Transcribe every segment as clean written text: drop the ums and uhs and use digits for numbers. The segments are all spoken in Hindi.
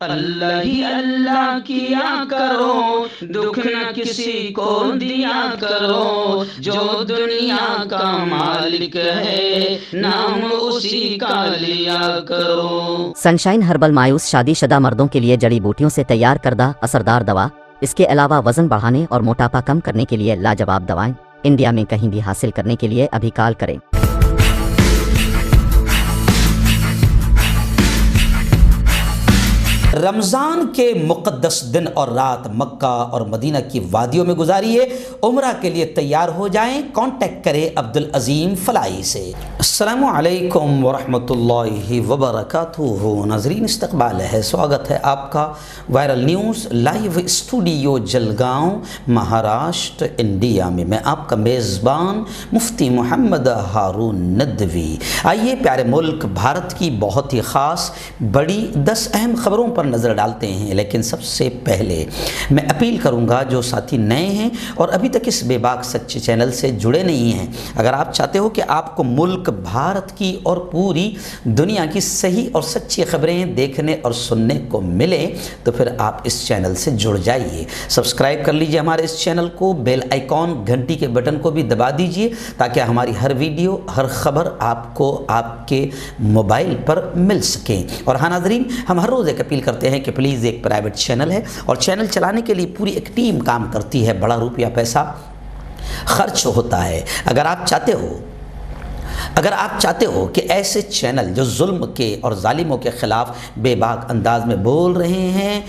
अल्लाह ही अल्लाह किया करो, दुख न किसी को दिया करो, जो दुनिया का मालिक है नाम उसी का लिया करो। सनशाइन हर्बल मायूस शादीशुदा मर्दों के लिए जड़ी बूटियों से तैयार करदा असरदार दवा। इसके अलावा वजन बढ़ाने और मोटापा कम करने के लिए लाजवाब दवाएं इंडिया में कहीं भी हासिल करने के लिए अभी कॉल करें। रमज़ान के मुक़द्दस दिन और रात मक्का और मदीना की वादियों में गुजारिए। उम्रा के लिए तैयार हो जाएं। कांटेक्ट करें अब्दुल अज़ीम फलाई से। अस्सलामु अलैकुम वरहमतुल्लाहि वबरकातुहू। नाज़रीन, इस्तक़बाल है, स्वागत है आपका viral news live studio Jalgaon, Maharashtra, India में। मैं आपका मेज़बान मुफ्ती मोहम्मद हारून नदवी। आइए प्यारे मुल्क भारत की बहुत ही ख़ास बड़ी 10 अहम खबरों पर नज़र डालते हैं। लेकिन सबसे पहले मैं अपील करूंगा, जो साथी नए हैं और अभी तक इस बेबाक सच्चे चैनल से जुड़े नहीं हैं, अगर आप चाहते हो कि आपको मुल्क भारत की और पूरी दुनिया की सही और सच्ची खबरें देखने और सुनने को मिले तो फिर आप इस चैनल से जुड़ जाइए। सब्सक्राइब कर लीजिए हमारे इस चैनल को, बेल आइकॉन घंटी के बटन को भी दबा दीजिए ताकि हमारी हर वीडियो हर खबर आपको आपके मोबाइल पर मिल सके। और हाँ नाज़रीन, हम हर रोज़ एक अपील करते हैं कि प्लीज़, एक प्राइवेट चैनल है और चैनल चलाने के लिए पूरी एक टीम काम करती है, बड़ा रुपया पैसा खर्च होता है। अगर आप चाहते हो कि ऐसे चैनल जो जुल्म के और जालिमों के ख़िलाफ़ बेबाक अंदाज में बोल रहे हैं,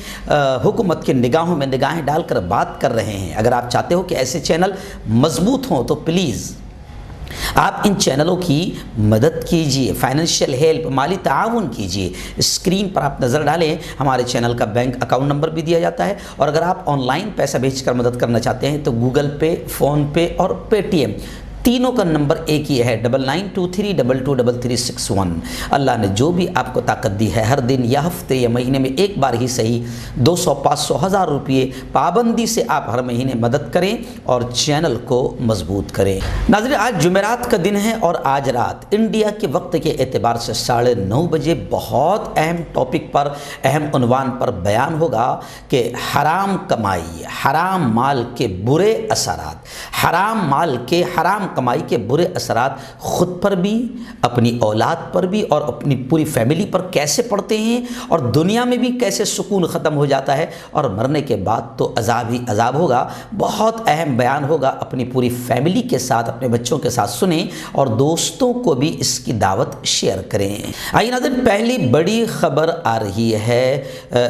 हुकूमत की निगाहों में निगाहें डालकर बात कर रहे हैं, अगर आप चाहते हो कि ऐसे चैनल मजबूत हों तो प्लीज़ आप इन चैनलों की मदद कीजिए, फाइनेंशियल हेल्प, माली ताउन कीजिए। स्क्रीन पर आप नज़र डालें, हमारे चैनल का बैंक अकाउंट नंबर भी दिया जाता है। और अगर आप ऑनलाइन पैसा भेजकर मदद करना चाहते हैं तो गूगल पे, फ़ोनपे और पेटीएम तीनों का नंबर एक ही है, 9923223361। अल्लाह ने जो भी आपको ताकत दी है, हर दिन या हफ्ते या महीने में एक बार ही सही 200, 500, 1000 रुपये पाबंदी से आप हर महीने मदद करें और चैनल को मजबूत करें। नाज़रीन, आज जुमेरात का दिन है और आज रात इंडिया के वक्त के एतबार से 9:30 बजे बहुत अहम टॉपिक पर, अहम उन्वान पर बयान होगा कि हराम कमाई, हराम माल के बुरे असरात, हराम माल के हराम कमाई के बुरे असरात खुद पर भी, अपनी औलाद पर भी और अपनी पूरी फैमिली पर कैसे पड़ते हैं और दुनिया में भी कैसे सुकून ख़त्म हो जाता है और मरने के बाद तो अजाब ही अजाब होगा। बहुत अहम बयान होगा, अपनी पूरी फैमिली के साथ, अपने बच्चों के साथ सुने और दोस्तों को भी इसकी दावत शेयर करें। आइए नाज़रीन, पहली बड़ी खबर आ रही है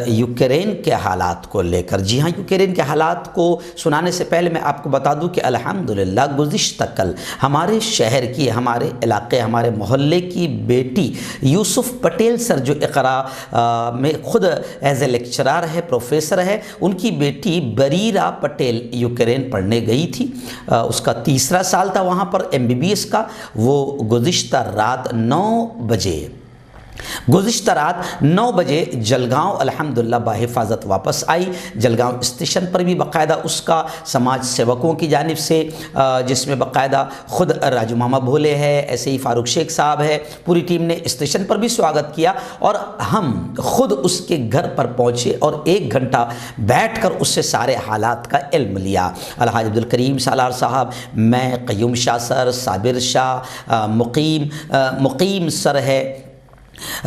यूक्रेन के हालात को लेकर। जी हाँ, यूक्रेन के हालात को सुनाने से पहले मैं आपको बता दूं कि अल्हम्दुलिल्लाह गुज़िश्ता कल हमारे शहर की, हमारे इलाके, हमारे मोहल्ले की बेटी यूसुफ पटेल सर, जो इक़रा में ख़ुद एज ए लेक्चरर है, प्रोफेसर है, उनकी बेटी बरीरा पटेल यूक्रेन पढ़ने गई थी। उसका 3रा साल था वहाँ पर MBBS का। वो गुज़िश्ता रात 9 बजे जलगांव अल्हम्दुलिल्लाह बाहिफाजत वापस आई। जलगांव स्टेशन पर भी बाकायदा उसका समाज सेवकों की जानिब से, जिसमें बाकायदा ख़ुद राजू मामा भोले है, ऐसे ही फ़ारूक शेख साहब है, पूरी टीम ने स्टेशन पर भी स्वागत किया और हम ख़ुद उसके घर पर पहुँचे और 1 घंटा बैठकर उससे सारे हालात का इल्म लिया। अलहाज अब्दुल करीम सालार साहब, मैं, क़य्यूम शाह सर, साबिर शाह, मुकीम सर है,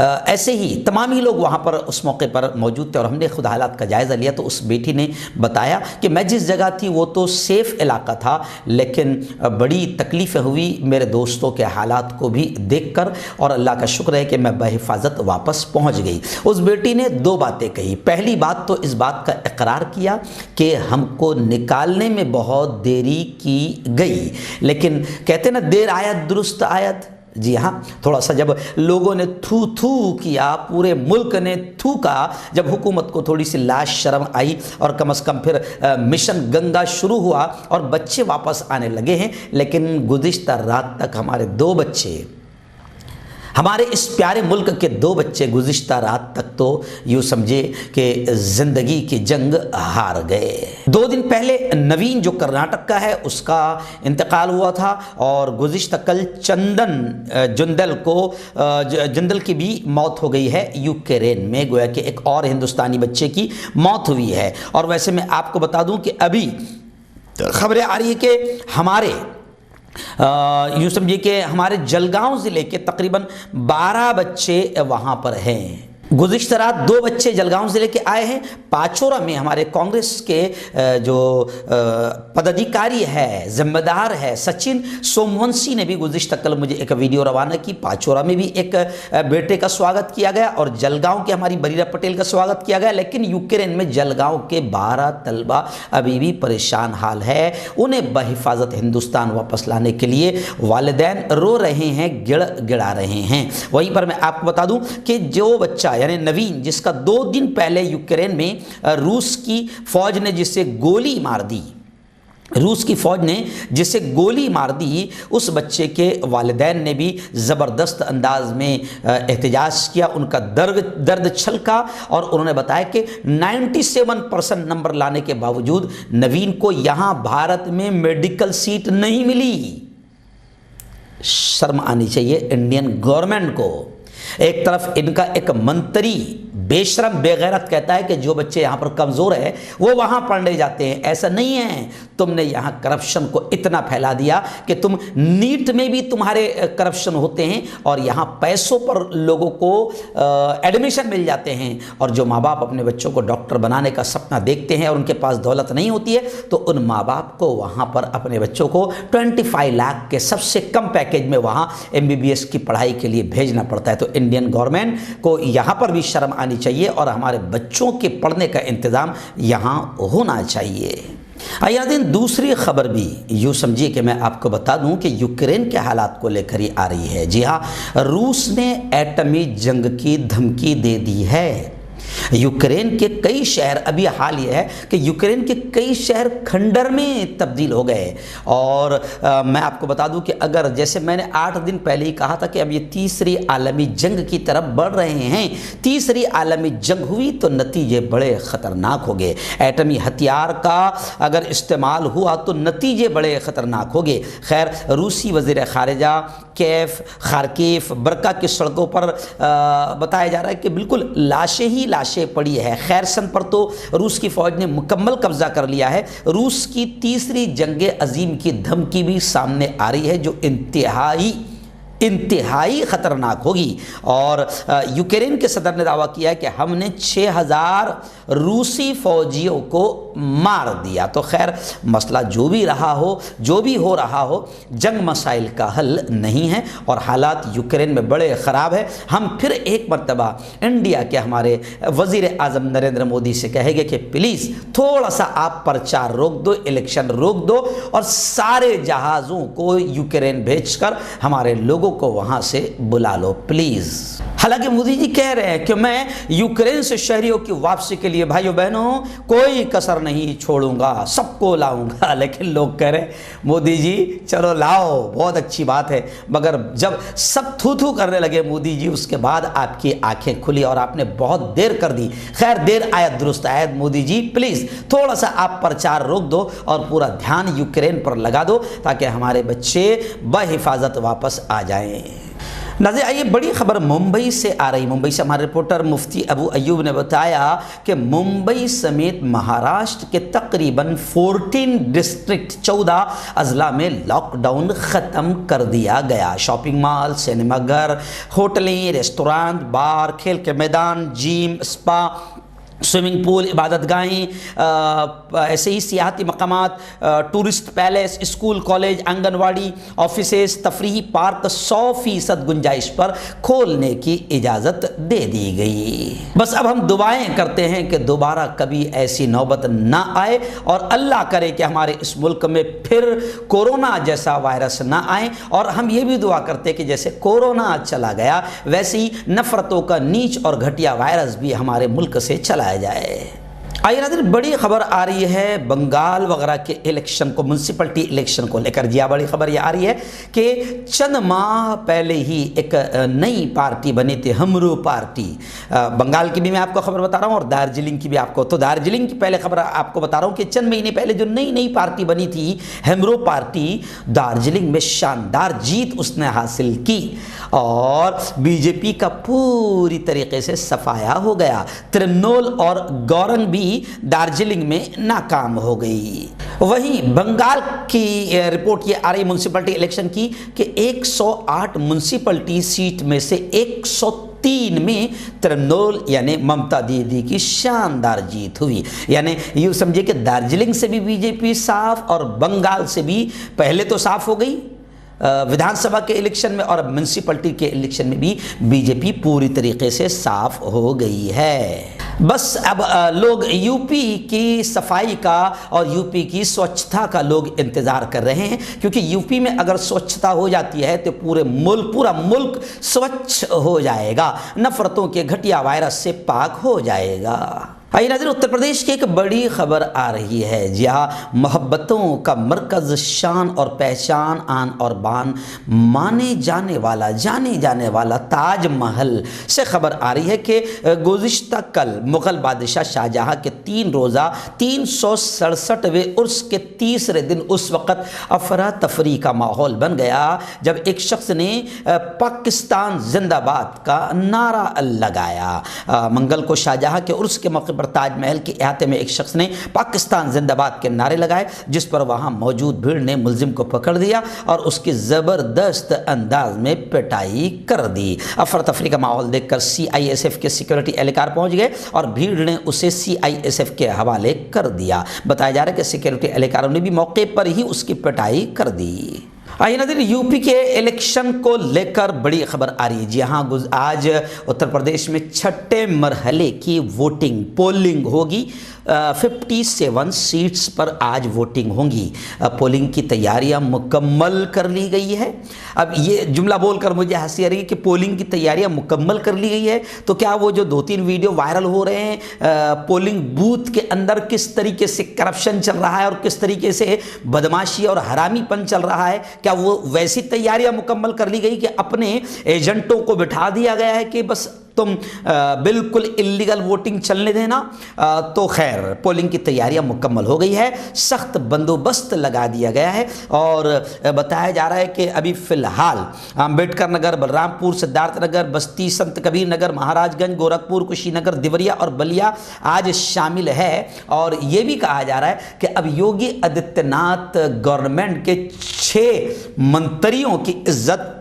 ऐसे ही तमाम ही लोग वहाँ पर उस मौके पर मौजूद थे और हमने खुद हालात का जायज़ा लिया। तो उस बेटी ने बताया कि मैं जिस जगह थी वो तो सेफ़ इलाका था, लेकिन बड़ी तकलीफ़ें हुई मेरे दोस्तों के हालात को भी देखकर और अल्लाह का शुक्र है कि मैं बहिफाजत वापस पहुँच गई। उस बेटी ने 2 बातें कही। पहली बात तो इस बात का इकरार किया कि हमको निकालने में बहुत देरी की गई, लेकिन कहते ना, देर आयत दुरुस्त आयत। जी हाँ, थोड़ा सा जब लोगों ने थू थू किया, पूरे मुल्क ने थूका, जब हुकूमत को थोड़ी सी लाश शर्म आई और कम से कम फिर मिशन गंगा शुरू हुआ और बच्चे वापस आने लगे हैं। लेकिन गुज़िश्ता रात तक हमारे 2 बच्चे हमारे इस प्यारे मुल्क के 2 बच्चे गुज़िश्ता रात तक तो यूँ समझे कि ज़िंदगी की जंग हार गए। 2 दिन पहले नवीन जो कर्नाटक का है उसका इंतकाल हुआ था और गुज़िश्ता कल चंदन जुंदल की भी मौत हो गई है यूक्रेन में। गोया कि एक और हिंदुस्तानी बच्चे की मौत हुई है। और वैसे मैं आपको बता दूं कि अभी खबरें आ रही है कि हमारे यूँ समझिए कि हमारे जलगांव ज़िले के तकरीबन 12 बच्चे वहाँ पर हैं। गुज़िश्ता रात 2 बच्चे जलगांव ज़िले के आए हैं। पाचोरा में हमारे कांग्रेस के जो पदाधिकारी है, जिम्मेदार है सचिन सोमवंशी ने भी गुज़िश्ता कल मुझे एक वीडियो रवाना की। पाचोरा में भी एक बेटे का स्वागत किया गया और जलगांव के हमारी बरीरा पटेल का स्वागत किया गया। लेकिन यूक्रेन में जलगांव के 12 तलबा अभी भी परेशान हाल है। उन्हें बहिफाजत हिंदुस्तान वापस लाने के लिए वालिदैन रो रहे हैं, गिड़ा रहे हैं। वहीं पर मैं आपको बता दूं कि जो बच्चा यानी नवीन जिसका 2 दिन पहले यूक्रेन में रूस की फौज ने जिसे गोली मार दी, रूस की फौज ने जिसे गोली मार दी, उस बच्चे के वालिदैन ने भी ज़बरदस्त अंदाज में एहतजाज किया। उनका दर्द छलका और उन्होंने बताया कि 97% नंबर लाने के बावजूद नवीन को यहाँ भारत में मेडिकल सीट नहीं मिली। शर्म आनी चाहिए इंडियन गवर्नमेंट को। एक तरफ इनका एक मंत्री बेशरम बेगैरत कहता है कि जो बच्चे यहाँ पर कमज़ोर है वो वहाँ पढ़ने जाते हैं। ऐसा नहीं है। तुमने यहाँ करप्शन को इतना फैला दिया कि तुम नीट में भी तुम्हारे करप्शन होते हैं और यहाँ पैसों पर लोगों को एडमिशन मिल जाते हैं। और जो माँ बाप अपने बच्चों को डॉक्टर बनाने का सपना देखते हैं और उनके पास दौलत नहीं होती है तो उन माँ बाप को वहाँ पर अपने बच्चों को 25 लाख के सबसे कम पैकेज में वहाँ MBBS की पढ़ाई के लिए भेजना पड़ता है। तो इंडियन गवर्नमेंट को यहाँ पर भी शर्म आनी चाहिए और हमारे बच्चों के पढ़ने का इंतज़ाम यहाँ होना चाहिए। आइए दूसरी खबर भी यूँ समझिए कि मैं आपको बता दूं कि यूक्रेन के हालात को लेकर ही आ रही है। जी हाँ, रूस ने एटमी जंग की धमकी दे दी है। यूक्रेन के कई शहर, अभी हाल यह है कि यूक्रेन के कई शहर खंडर में तब्दील हो गए। और मैं आपको बता दूं कि अगर जैसे मैंने 8 दिन पहले ही कहा था कि अब ये तीसरी आलमी जंग की तरफ बढ़ रहे हैं, तीसरी आलमी जंग हुई तो नतीजे बड़े ख़तरनाक हो गए। एटमी हथियार का अगर इस्तेमाल हुआ तो नतीजे बड़े ख़तरनाक हो गए। खैर, रूसी वज़ीर ख़ारिजा कैफ, खारकीफ, बरका की सड़कों पर बताया जा रहा है कि बिल्कुल लाशें ही लाशें पड़ी है। खैरसन पर तो रूस की फ़ौज ने मुकम्मल कब्जा कर लिया है। रूस की तीसरी जंग अजीम की धमकी भी सामने आ रही है जो इंतहाई ख़तरनाक होगी। और यूक्रेन के सदर ने दावा किया है कि हमने 6000 रूसी फ़ौजियों को मार दिया। तो खैर, मसला जो भी रहा हो, जो भी हो रहा हो, जंग मसाइल का हल नहीं है और हालात यूक्रेन में बड़े ख़राब है। हम फिर एक मरतबा इंडिया के हमारे वज़ीर आज़म नरेंद्र मोदी से कहेंगे कि प्लीज़ थोड़ा सा आप प्रचार रोक दो, इलेक्शन रोक दो और सारे जहाज़ों को यूक्रेन भेजकर हमारे लोगों को वहां से बुला लो प्लीज। हालांकि मोदी जी कह रहे हैं कि मैं यूक्रेन से शहरियों की वापसी के लिए भाइयों बहनों कोई कसर नहीं छोड़ूंगा, सबको लाऊंगा। लेकिन लोग कह रहे हैं मोदी जी चलो लाओ, बहुत अच्छी बात है, मगर जब सब थू थू करने लगे मोदी जी उसके बाद आपकी आंखें खुली और आपने बहुत देर कर दी। खैर, देर आयत दुरुस्त आयत। मोदी जी प्लीज़ थोड़ा सा आप प्रचार रोक दो और पूरा ध्यान यूक्रेन पर लगा दो ताकि हमारे बच्चे बहिफाजत वापस आ जाएं। नाज़रीन, आइए बड़ी खबर मुंबई से आ रही। मुंबई से हमारे रिपोर्टर मुफ्ती अबू अयूब ने बताया कि मुंबई समेत महाराष्ट्र के तकरीबन 14 डिस्ट्रिक्ट 14 अजला में लॉकडाउन ख़त्म कर दिया गया। शॉपिंग मॉल, सिनेमाघर, होटलें, रेस्टोरेंट, बार, खेल के मैदान, जिम, स्पा, स्विमिंग पूल, इबादत गाहें, ऐसे ही सियाहती मकामात, टूरिस्ट पैलेस, स्कूल, कॉलेज, आंगनवाड़ी, ऑफिसेस, तफरीही पार्क 100% गुंजाइश पर खोलने की इजाज़त दे दी गई। बस अब हम दुआएं करते हैं कि दोबारा कभी ऐसी नौबत ना आए और अल्लाह करे कि हमारे इस मुल्क में फिर कोरोना जैसा वायरस ना आए। और हम ये भी दुआ करते हैं कि जैसे कोरोना चला गया वैसे ही नफ़रतों का नीच और घटिया वायरस भी हमारे मुल्क से चला जाए। आइए नाज़रीन, बड़ी खबर आ रही है बंगाल वगैरह के इलेक्शन को, म्यूनसिपलिटी इलेक्शन को लेकर। जी हाँ, बड़ी खबर ये आ रही है कि चंद माह पहले ही एक नई पार्टी बनी थी, हमरू पार्टी। बंगाल की भी मैं आपको खबर बता रहा हूँ और दार्जिलिंग की भी आपको। तो दार्जिलिंग की पहले खबर आपको बता रहा हूँ कि चंद महीने पहले जो नई पार्टी बनी थी, हमरू पार्टी, दार्जिलिंग में शानदार जीत उसने हासिल की और बीजेपी का पूरी तरीके से सफाया हो गया। तृणमूल और गौरंग भी दार्जिलिंग में नाकाम हो गई। वहीं बंगाल की रिपोर्ट ये आ रही म्यूनसिपलिटी इलेक्शन की कि 108 म्यूनसिपलिटी सीट में से 103 में तृणमूल यानी ममता दीदी की शानदार जीत हुई। यानी यूँ समझिए कि दार्जिलिंग से भी बीजेपी साफ और बंगाल से भी पहले तो साफ हो गई विधानसभा के इलेक्शन में, और म्यूनसिपलिटी के इलेक्शन में भी बीजेपी पूरी तरीके से साफ हो गई है। बस अब लोग यूपी की सफाई का और यूपी की स्वच्छता का लोग इंतज़ार कर रहे हैं, क्योंकि यूपी में अगर स्वच्छता हो जाती है तो पूरा मुल्क स्वच्छ हो जाएगा, नफरतों के घटिया वायरस से पाक हो जाएगा। आइए नाज़रीन, उत्तर प्रदेश की एक बड़ी खबर आ रही है। जी हाँ, मोहब्बतों का मरकज़, शान और पहचान, आन और बान जाने जाने वाला ताजमहल से खबर आ रही है कि गुज़िश्ता कल मुग़ल बादशाह शाहजहाँ के 3 रोज़ा 367वें उर्स के तीसरे दिन उस वक़्त अफरा तफरी का माहौल बन गया जब एक शख्स ने पाकिस्तान जिंदाबाद का नारा लगाया। मंगल को शाहजहाँ के उर्स के मौके पर ताजमहल के अहाते में एक शख्स ने पाकिस्तान जिंदाबाद के नारे लगाए, जिस पर वहां मौजूद भीड़ ने मुलजिम को पकड़ दिया और उसकी जबरदस्त अंदाज में पिटाई कर दी। अफरा तफरी का माहौल देखकर CISF के सिक्योरिटी एहलकार पहुंच गए और भीड़ ने उसे CISF के हवाले कर दिया। बताया जा रहा है कि सिक्योरिटी एहलकारों ने भी मौके पर ही उसकी पिटाई कर दी। आइए नाज़रीन, यूपी के इलेक्शन को लेकर बड़ी खबर आ रही है। जी हाँ, आज उत्तर प्रदेश में 6ठे मरहले की पोलिंग होगी। 57 सीट्स पर आज वोटिंग होंगी। पोलिंग की तैयारियां मुकम्मल कर ली गई है। अब ये जुमला बोलकर मुझे हंसी आ रही है कि पोलिंग की तैयारियां मुकम्मल कर ली गई है, तो क्या वो जो 2-3 वीडियो वायरल हो रहे हैं पोलिंग बूथ के अंदर किस तरीके से करप्शन चल रहा है और किस तरीके से बदमाशी और हरामीपन चल रहा है, क्या वो वैसी तैयारियां मुकम्मल कर ली गई कि अपने एजेंटों को बिठा दिया गया है कि बस तुम बिल्कुल इल्लीगल वोटिंग चलने देना? तो खैर, पोलिंग की तैयारियां मुकम्मल हो गई है, सख्त बंदोबस्त लगा दिया गया है और बताया जा रहा है कि अभी फ़िलहाल अम्बेडकर नगर, बलरामपुर, सिद्धार्थ नगर, बस्ती, संत कबीर नगर, महाराजगंज, गोरखपुर, कुशीनगर, देवरिया और बलिया आज शामिल है। और ये भी कहा जा रहा है कि अब योगी आदित्यनाथ गवर्नमेंट के 6 मंत्रियों की इज्जत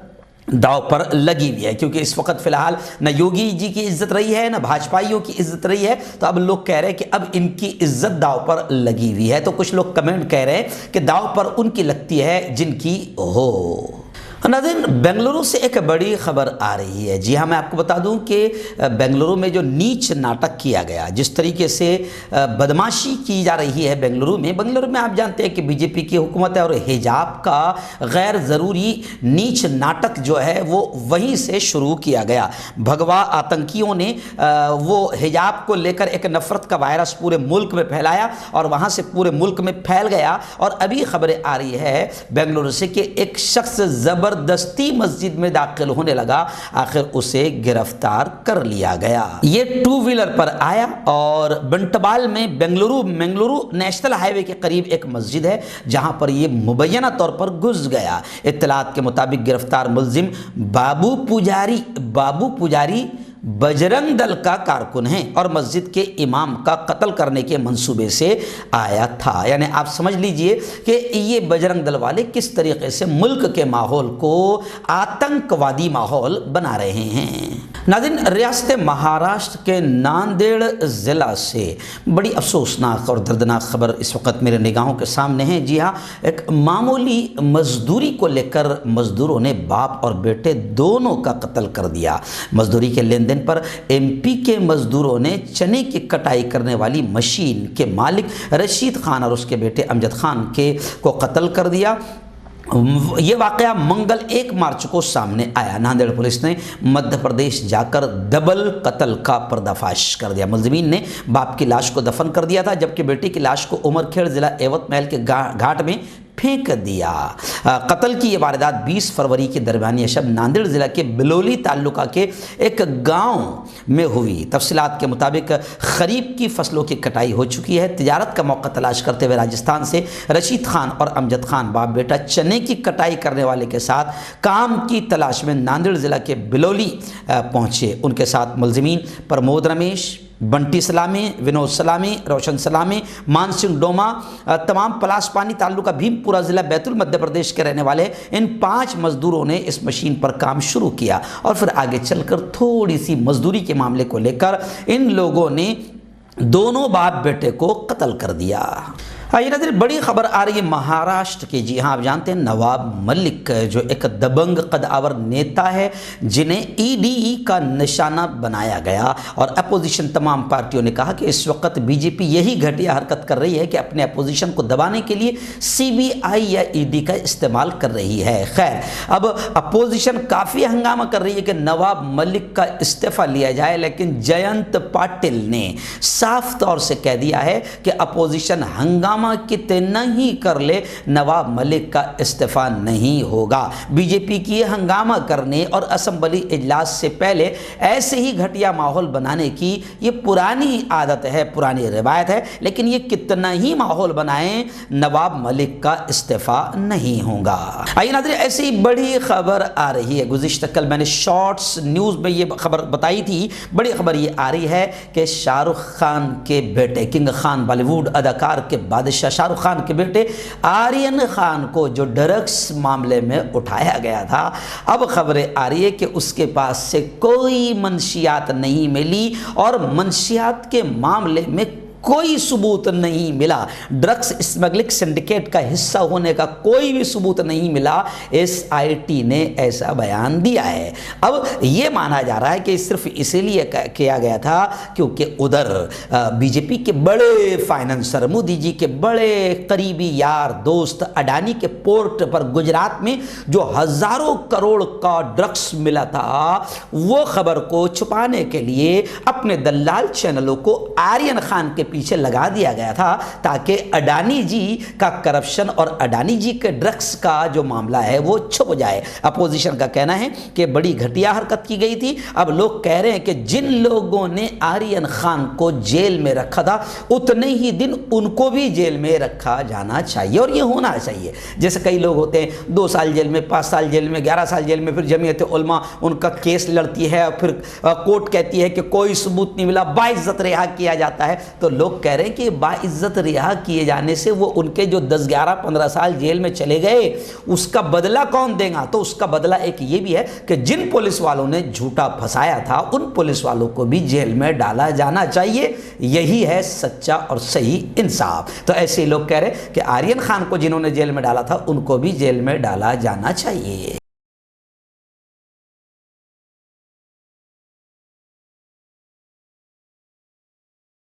दाव पर लगी हुई है, क्योंकि इस वक्त फिलहाल न योगी जी की इज्जत रही है न भाजपाइयों की इज्जत रही है। तो अब लोग कह रहे हैं कि अब इनकी इज्जत दाव पर लगी हुई है। तो कुछ लोग कमेंट कह रहे हैं कि दाव पर उनकी लगती है जिनकी हो। नाज़रीन, बेंगलुरु से एक बड़ी खबर आ रही है। जी हाँ, मैं आपको बता दूं कि बेंगलुरु में जो नीच नाटक किया गया, जिस तरीके से बदमाशी की जा रही है बेंगलुरु में आप जानते हैं कि बीजेपी की हुकूमत है और हिजाब का गैर ज़रूरी नीच नाटक जो है वो वहीं से शुरू किया गया। भगवा आतंकियों ने वो हिजाब को लेकर एक नफ़रत का वायरस पूरे मुल्क में फैलाया और वहाँ से पूरे मुल्क में फैल गया। और अभी खबरें आ रही है बेंगलुरु से कि एक शख्स जबरदस्ती मस्जिद में दाखिल होने लगा, आखिर उसे गिरफ्तार कर लिया गया। ये 2 व्हीलर पर आया और बंटवाल में बेंगलुरु नेशनल हाईवे के करीब एक मस्जिद है जहां पर ये मुबैना तौर पर घुस गया। इत्तलात के मुताबिक गिरफ्तार मुलजिम बाबू पुजारी बजरंग दल का कारकुन है और मस्जिद के इमाम का कत्ल करने के मंसूबे से आया था। यानी आप समझ लीजिए कि ये बजरंग दल वाले किस तरीके से मुल्क के माहौल को आतंकवादी माहौल बना रहे हैं। नाज़रीन, रियासत महाराष्ट्र के नांदेड़ ज़िला से बड़ी अफसोसनाक और दर्दनाक खबर इस वक्त मेरे निगाहों के सामने है। जी हाँ, एक मामूली मजदूरी को लेकर मजदूरों ने बाप और बेटे दोनों का कत्ल कर दिया। मजदूरी के लेन देन पर MP के मजदूरों ने चने की कटाई करने वाली मशीन के मालिक रशीद खान और उसके बेटे अमजद खान को कत्ल कर दिया। ये वाकया मंगल 1 मार्च को सामने आया। नांदेड़ पुलिस ने मध्य प्रदेश जाकर डबल कत्ल का पर्दाफाश कर दिया। मुलजिमीन ने बाप की लाश को दफन कर दिया था, जबकि बेटी की लाश को उमरखेड़ जिला एवत महल के घाट में फेंक दिया। कत्ल की ये वारदात 20 फरवरी के दरमियान शब नांदेड़ जिला के बिलोली तालुका के एक गांव में हुई। तफसीलात के मुताबिक खरीफ की फसलों की कटाई हो चुकी है। तिजारत का मौका तलाश करते हुए राजस्थान से रशीद खान और अमजद खान बाप बेटा चने की कटाई करने वाले के साथ काम की तलाश में नांदेड़ जिला के बिलोली पहुंचे। उनके साथ मुलजिमीन प्रमोद रमेश, बंटी सलामी, विनोद सलामी, रोशन सलामी, मान सिंह डोमा, तमाम पलासपानी तालुका भीमपुरा ज़िला बैतूल मध्य प्रदेश के रहने वाले इन 5 मजदूरों ने इस मशीन पर काम शुरू किया और फिर आगे चलकर थोड़ी सी मजदूरी के मामले को लेकर इन लोगों ने दोनों बाप बेटे को कत्ल कर दिया। ये नज़र बड़ी खबर आ रही है महाराष्ट्र की। जी हाँ, आप जानते हैं नवाब मलिक जो एक दबंग कदावर नेता है जिन्हें ईडी का निशाना बनाया गया, और अपोजिशन तमाम पार्टियों ने कहा कि इस वक्त बीजेपी यही घटिया हरकत कर रही है कि अपने अपोजिशन को दबाने के लिए सीबीआई या ईडी का इस्तेमाल कर रही है। खैर, अब अपोजिशन काफ़ी हंगामा कर रही है कि नवाब मलिक का इस्तीफ़ा लिया जाए, लेकिन जयंत पाटिल ने साफ तौर से कह दिया है कि अपोजिशन हंगामा कितना ही कर ले, नवाब मलिक का इस्तीफा नहीं होगा। बीजेपी की हंगामा करने और असेंबली इजलास से पहले ऐसे ही घटिया माहौल बनाने की ये पुरानी आदत है, पुरानी रिवायत है, लेकिन ये कितना ही माहौल बनाएं, नवाब मलिक का इस्तीफा नहीं होगा। आइए नाज़रीन, ऐसी ही बड़ी खबर आ रही है। गुज़िश्ता कल मैंने शॉर्ट्स न्यूज़ में ये खबर बताई थी। बड़ी खबर ये आ रही है कि शाहरुख खान के बेटे किंग खान, बॉलीवुड अदाकार के बादशाह शाहरुख खान के बेटे आर्यन खान को जो ड्रग्स मामले में उठाया गया था, अब खबरें आ रही है कि उसके पास से कोई मंशियात नहीं मिली और मंशियात के मामले में कोई सबूत नहीं मिला। ड्रग्स स्मगलिंग सिंडिकेट का हिस्सा होने का कोई भी सबूत नहीं मिला। एसआईटी ने ऐसा बयान दिया है। अब ये माना जा रहा है कि सिर्फ इसीलिए किया गया था क्योंकि उधर बीजेपी के बड़े फाइनेंसर, मोदी जी के बड़े करीबी यार दोस्त अडानी के पोर्ट पर गुजरात में जो हजारों करोड़ का ड्रग्स मिला था, वो खबर को छुपाने के लिए अपने दलाल चैनलों को आर्यन खान के पीछे लगा दिया गया था ताकि अडानी जी का करप्शन और अडानी जी के ड्रग्स का जो मामला है वो छुप जाए। अपोजिशन का कहना है कि बड़ी घटिया हरकत की गई थी। अब लोग कह रहे हैं कि जिन लोगों ने आर्यन खान को जेल में रखा था उतने ही दिन उनको भी जेल में रखा जाना चाहिए, और ये होना चाहिए। जैसे कई लोग होते हैं 2 साल जेल में, 5 साल जेल में, 11 साल जेल में, फिर जमीयत उलमा उनका केस लड़ती है और फिर कोर्ट कहती है कि कोई सबूत नहीं मिला, बाइज्जत रिहा किया जाता है। तो लोग कह रहे हैं कि बाइज्जत रिहा किए जाने से वो उनके जो 10, 11, 15 साल जेल में चले गए उसका बदला कौन देगा? तो उसका बदला एक ये भी है कि जिन पुलिस वालों ने झूठा फंसाया था उन पुलिस वालों को भी जेल में डाला जाना चाहिए। यही है सच्चा और सही इंसाफ। तो ऐसे लोग कह रहे हैं कि आर्यन खान को जिन्होंने जेल में डाला था उनको भी जेल में डाला जाना चाहिए।